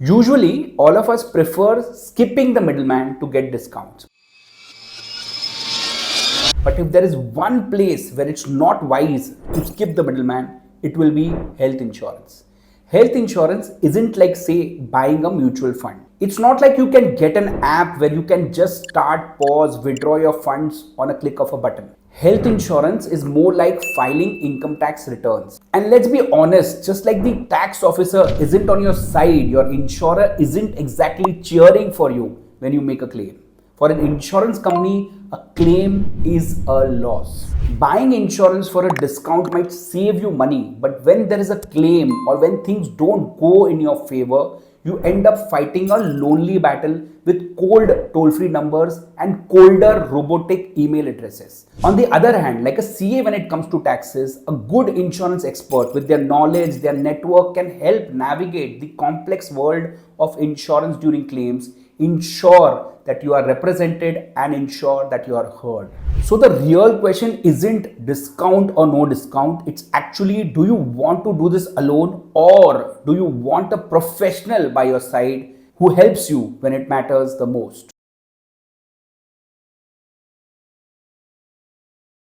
Usually, all of us prefer skipping the middleman to get discounts. But if there is one place where it's not wise to skip the middleman, it will be health insurance. Health insurance isn't like, say, buying a mutual fund. It's not like you can get an app where you can just start, pause, withdraw your funds on a click of a button. Health insurance is more like filing income tax returns. And let's be honest, just like the tax officer isn't on your side, your insurer isn't exactly cheering for you when you make a claim. For an insurance company, a claim is a loss. Buying insurance for a discount might save you money, but when there is a claim or when things don't go in your favor, you end up fighting a lonely battle with cold toll-free numbers and colder robotic email addresses. On the other hand, like a CA when it comes to taxes, a good insurance expert with their knowledge, their network can help navigate the complex world of insurance during claims, ensure that you are represented and ensure that you are heard. So the real question isn't discount or no discount. It's actually, do you want to do this alone or do you want a professional by your side who helps you when it matters the most?